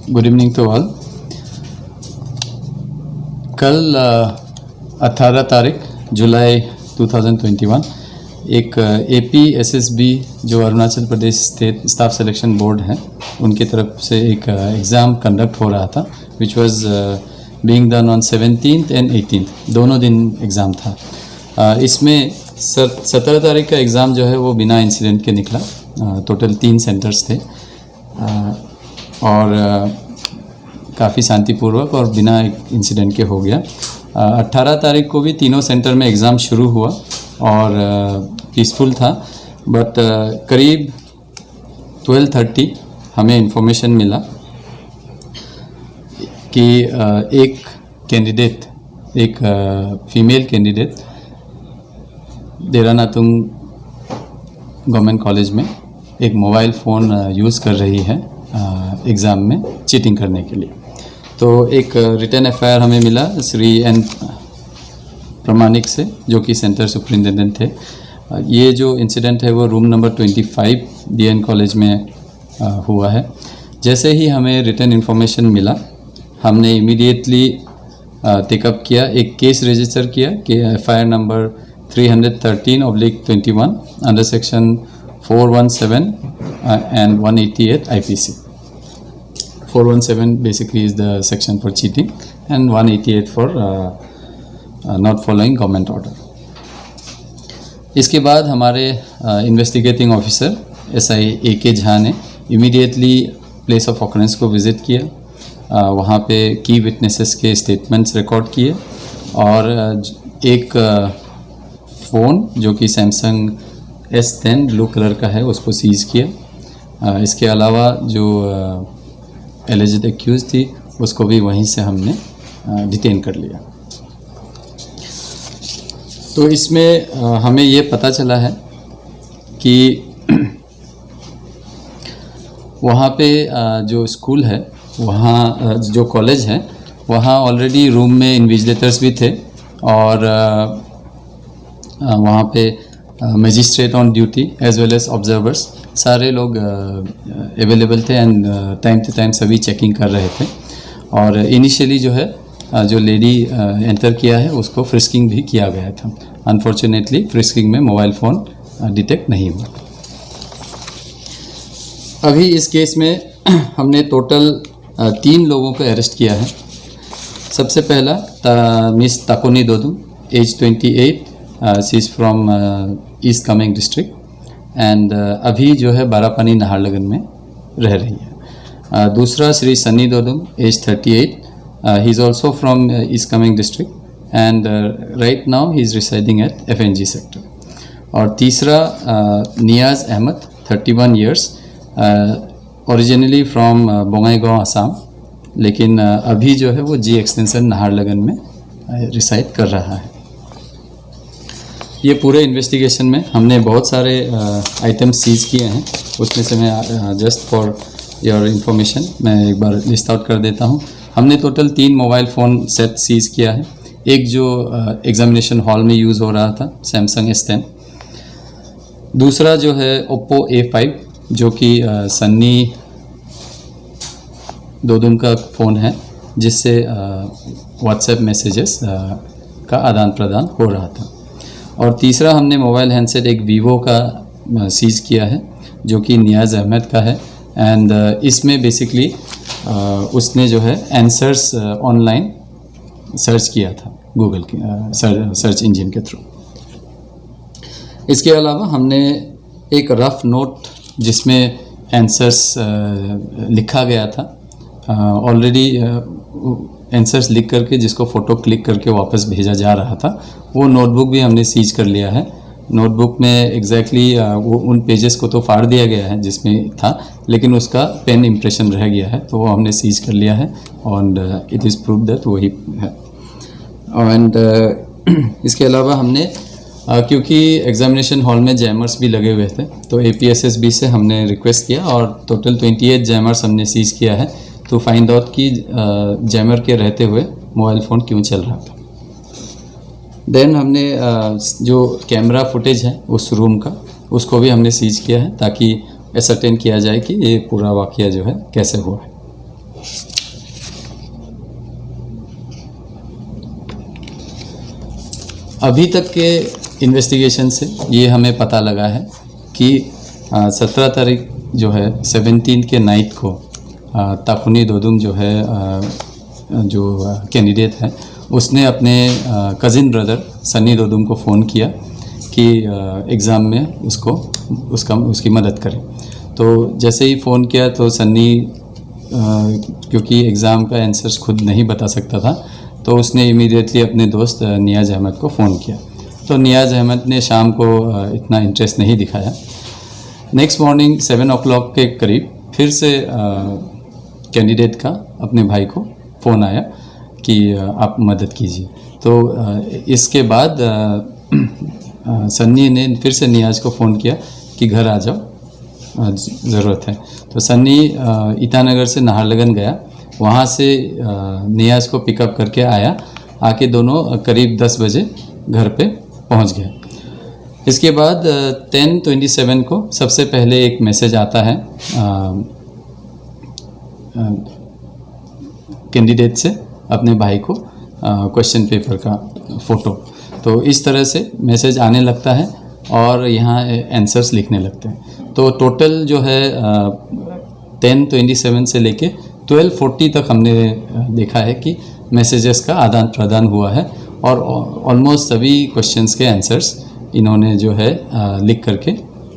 Good evening to all. कल 18 तारीख जुलाई 2021 एक APSSB जो Arunachal Pradesh state staff selection board है उनकी तरफ से एक एग्ज़ाम कंडक्ट हो रहा था which was being done on 17th and 18th, दोनों दिन एग्ज़ाम था। इसमें 17 तारीख का एग्ज़ाम जो है वो बिना इंसिडेंट के निकला। टोटल 3 सेंटर्स थे और काफ़ी शांतिपूर्वक और बिना इंसिडेंट के हो गया। 18 तारीख को भी तीनों सेंटर में एग्ज़ाम शुरू हुआ और पीसफुल था, बट करीब 12:30 हमें इन्फॉर्मेशन मिला कि एक कैंडिडेट, एक फीमेल कैंडिडेट देरानातुंग गवर्नमेंट कॉलेज में एक मोबाइल फ़ोन यूज़ कर रही है एग्ज़ाम में चीटिंग करने के लिए। तो एक रिटन FIR हमें मिला श्री N प्रमाणिक से, जो कि सेंटर सुपरिटेंडेंट थे। ये जो इंसिडेंट है वो रूम नंबर 25 DN कॉलेज में हुआ है। जैसे ही हमें रिटन इन्फॉर्मेशन मिला हमने इमीडिएटली टेकअप किया, एक केस रजिस्टर किया कि FIR number 313/21 under section 417 and 188 IPC। 417 basically is the section for cheating and 188 for not following government order। इसके बाद हमारे investigating officer SI AK Jha ने इमीडिएटली प्लेस ऑफ ऑकरेंस को विज़िट किया। वहाँ पे की विटनेसेस के स्टेटमेंट्स रिकॉर्ड किए और एक फ़ोन जो कि सैमसंग S10 ब्लू कलर का है उसको सीज़ किया। इसके अलावा जो एलिजिड एक्यूज थी उसको भी वहीं से हमने डिटेन कर लिया। तो इसमें हमें ये पता चला है कि वहाँ पे जो स्कूल है, वहाँ जो कॉलेज है, वहाँ ऑलरेडी रूम में इन्विजिलेटर्स भी थे और वहाँ पे magistrate on duty as well as observers सारे लोग अवेलेबल थे एंड टाइम टू टाइम सभी चेकिंग कर रहे थे। और इनिशियली जो है जो लेडी एंटर किया है उसको फ्रिस्किंग भी किया गया था। अनफॉर्चुनेटली फ्रिस्किंग में मोबाइल फ़ोन डिटेक्ट नहीं हुआ। अभी इस केस में हमने टोटल 3 लोगों को अरेस्ट किया है। सबसे पहला miss Takoni Dodum, age 28, she is from east Kameng district एंड अभी जो है बारापानी नाहरलगुन में रह रही है। दूसरा Shri Sunny Dodum, age 38, he is also from east Kameng district and right now he is residing at FNG sector. और तीसरा Niyaz Ahmad, 31 years, originally from Bongaigaon Assam, लेकिन अभी जो है वो G एक्सटेंशन नाहरलगुन में रिसाइड कर रहा है। ये पूरे इन्वेस्टिगेशन में हमने बहुत सारे आइटम सीज किए हैं। उसमें से मैं जस्ट फॉर योर इन्फॉर्मेशन मैं एक बार लिस्ट आउट कर देता हूँ। हमने total 3 mobile phone set seize किया है। एक जो एग्जामिनेशन हॉल में यूज़ हो रहा था सैमसंग S10, दूसरा जो है ओप्पो A5 जो कि सन्नी दोदुम का फ़ोन है, जिससे व्हाट्सएप मैसेजेस का आदान प्रदान हो रहा था। और तीसरा हमने मोबाइल हैंडसेट एक वीवो का सीज़ किया है जो कि नियाज़ अहमद का है एंड इसमें बेसिकली उसने जो है आंसर्स ऑनलाइन सर्च किया था गूगल के सर्च इंजन के थ्रू। इसके अलावा हमने एक रफ़ नोट जिसमें आंसर्स लिखा गया था, ऑलरेडी आंसर्स लिख करके जिसको फ़ोटो क्लिक करके वापस भेजा जा रहा था, वो नोटबुक भी हमने सीज कर लिया है। नोटबुक में एग्जैक्टली वो उन पेजेस को तो फाड़ दिया गया है जिसमें था, लेकिन उसका पेन इम्प्रेशन रह गया है, तो वो हमने सीज कर लिया है और इट इज़ प्रूव दैट वही है। एंड इसके अलावा हमने क्योंकि एग्जामिनेशन हॉल में जैमर्स भी लगे हुए थे, तो APSSB से हमने रिक्वेस्ट किया और टोटल 28 जैमर्स हमने सीज किया है तो फाइंड आउट कि जैमर के रहते हुए मोबाइल फ़ोन क्यों चल रहा था। देन हमने जो कैमरा फुटेज है उस रूम का उसको भी हमने सीज किया है ताकि एसर्टेन किया जाए कि ये पूरा वाक़या जो है कैसे हुआ है। अभी तक के इन्वेस्टिगेशन से ये हमें पता लगा है कि 17 तारीख जो है 17 के नाइट को ताकुनी दोदुम जो है जो कैंडिडेट है उसने अपने कज़िन ब्रदर सन्नी दोदुम को फ़ोन किया कि एग्ज़ाम में उसकी मदद करें। तो जैसे ही फ़ोन किया तो सन्नी क्योंकि एग्ज़ाम का आंसर्स खुद नहीं बता सकता था तो उसने इमीडिएटली अपने दोस्त नियाज़ अहमद को फ़ोन किया। तो नियाज़ अहमद ने शाम को इतना इंटरेस्ट नहीं दिखाया। नेक्स्ट मॉर्निंग 7 o'clock के करीब फिर से कैंडिडेट का अपने भाई को फ़ोन आया कि आप मदद कीजिए। तो इसके बाद सन्नी ने फिर से नियाज़ को फ़ोन किया कि घर आ जाओ, ज़रूरत है। तो सन्नी ईटानगर से नाहरलगुन गया, वहाँ से नियाज़ को पिकअप करके आया, आके दोनों करीब 10 बजे घर पे पहुँच गए। इसके बाद 10:27 को सबसे पहले एक मैसेज आता है कैंडिडेट से अपने भाई को क्वेश्चन पेपर का फ़ोटो। तो इस तरह से मैसेज आने लगता है और यहाँ आंसर्स लिखने लगते हैं। तो टोटल जो है 10:27 से लेके 12:40 तक हमने देखा है कि मैसेजेस का आदान प्रदान हुआ है और ऑलमोस्ट सभी क्वेश्चंस के आंसर्स इन्होंने जो है लिख करके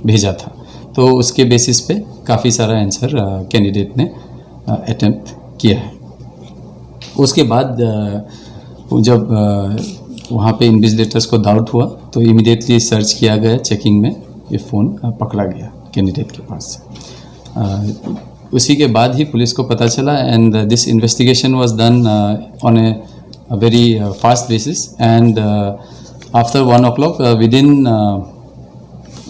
भेजा था। तो उसके बेसिस पे काफ़ी सारा आंसर कैंडिडेट ने अटेम्प्ट किया है। उसके बाद जब वहाँ पे इन्विजिलेटर्स को डाउट हुआ तो इमीडिएटली सर्च किया गया, चेकिंग में ये फ़ोन पकड़ा गया कैंडिडेट के पास से। उसी के बाद ही पुलिस को पता चला and this investigation was done on a very fast basis and after 1 o'clock within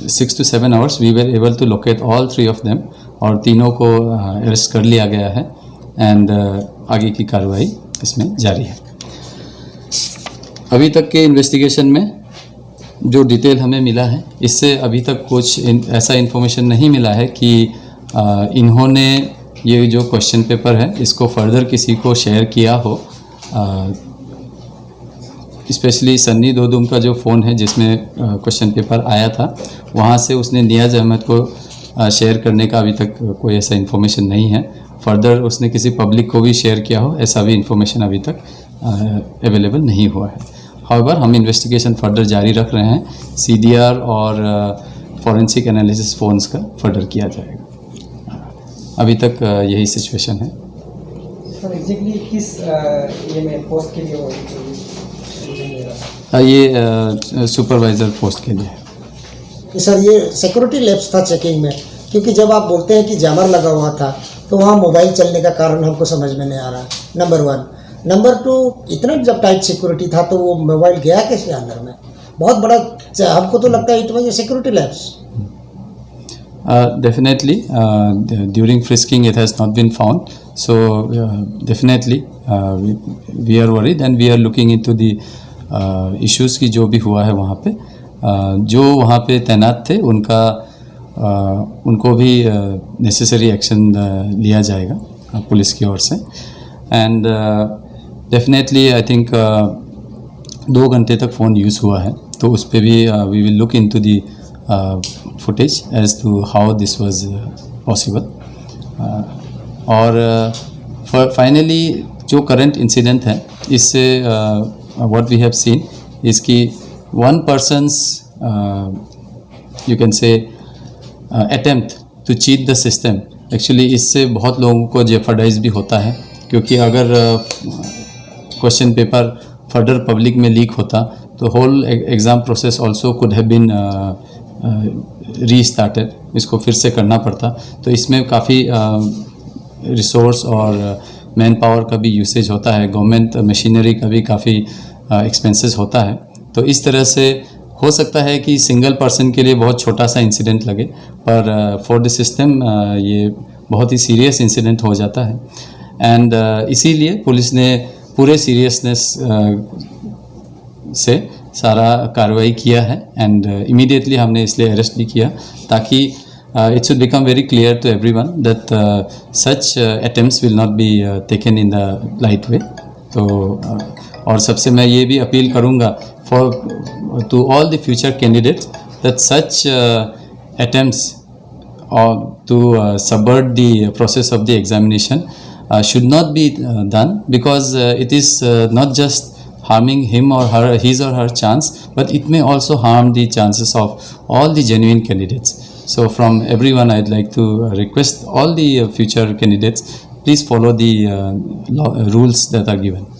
6 to 7 hours we were able to locate all 3 of them और तीनों को अरेस्ट कर लिया गया है एंड आगे की कार्रवाई इसमें जारी है। अभी तक के इन्वेस्टिगेशन में जो डिटेल हमें मिला है इससे अभी तक कुछ ऐसा इन्फॉर्मेशन नहीं मिला है कि इन्होंने ये जो क्वेश्चन पेपर है इसको फर्दर किसी को शेयर किया हो। स्पेशली सन्नी दोदुम का जो फ़ोन है जिसमें क्वेश्चन पेपर आया था वहाँ से उसने नियाज़ अहमद को शेयर करने का अभी तक कोई ऐसा इन्फॉर्मेशन नहीं है। फर्दर उसने किसी पब्लिक को भी शेयर किया हो ऐसा भी इन्फॉर्मेशन अभी तक अवेलेबल नहीं हुआ है। हाउएवर हम इन्वेस्टिगेशन फर्दर जारी रख रहे हैं, CDR और फॉरेंसिक एनालिसिस फ़ोन्स का फर्दर किया जाएगा। अभी तक यही सिचुएशन है। सर एग्जैक्टली किस ये में पोस्ट के लिए हो ये सुपरवाइज़र पोस्ट के लिए है। सर ये सिक्योरिटी लैप्स था चेकिंग में, क्योंकि जब आप बोलते हैं कि जैमर लगा हुआ था तो वहाँ मोबाइल चलने का कारण हमको समझ में नहीं आ रहा, नंबर 1। नंबर 2, इतना जब टाइट सिक्योरिटी था तो वो मोबाइल गया कैसे अंदर में? बहुत बड़ा, हमको तो लगता है it was security lapse. Definitely during frisking it has not been found, so definitely we are worried and we are looking into the issues की जो भी हुआ है वहाँ पे जो वहाँ पे तैनात थे उनको भी नेसेसरी एक्शन लिया जाएगा पुलिस की ओर से। एंड डेफिनेटली आई थिंक 2 घंटे तक फ़ोन यूज़ हुआ है तो उस पर भी we will look into the footage as to how this was possible और finally जो current incident है इससे what we have seen is कि one person's you can say attempt to cheat the system actually इससे बहुत लोगों को jeopardize भी होता है, क्योंकि अगर क्वेश्चन पेपर फर्दर पब्लिक में लीक होता तो whole exam process also could have been restarted, इसको फिर से करना पड़ता। तो इसमें काफ़ी रिसोर्स और मैन पावर का भी यूसेज होता है, गवर्नमेंट मशीनरी का भी काफ़ी एक्सपेंसेस होता है। तो इस तरह से हो सकता है कि सिंगल पर्सन के लिए बहुत छोटा सा इंसिडेंट लगे, पर फॉर द सिस्टम ये बहुत ही सीरियस इंसिडेंट हो जाता है। एंड इसीलिए पुलिस ने पूरे सीरियसनेस से सारा कार्रवाई किया है एंड इमीडिएटली हमने इसलिए अरेस्ट भी किया ताकि it should become very clear to everyone that such attempts will not be taken in the light way. तो और सबसे मैं ये भी अपील करूँगा to all the future candidates that such attempts or to subvert the process of the examination should not be done, because it is not just harming him or her, his or her chance, but it may also harm the chances of all the genuine candidates. So from everyone, I'd like to request all the future candidates, please follow the rules that are given.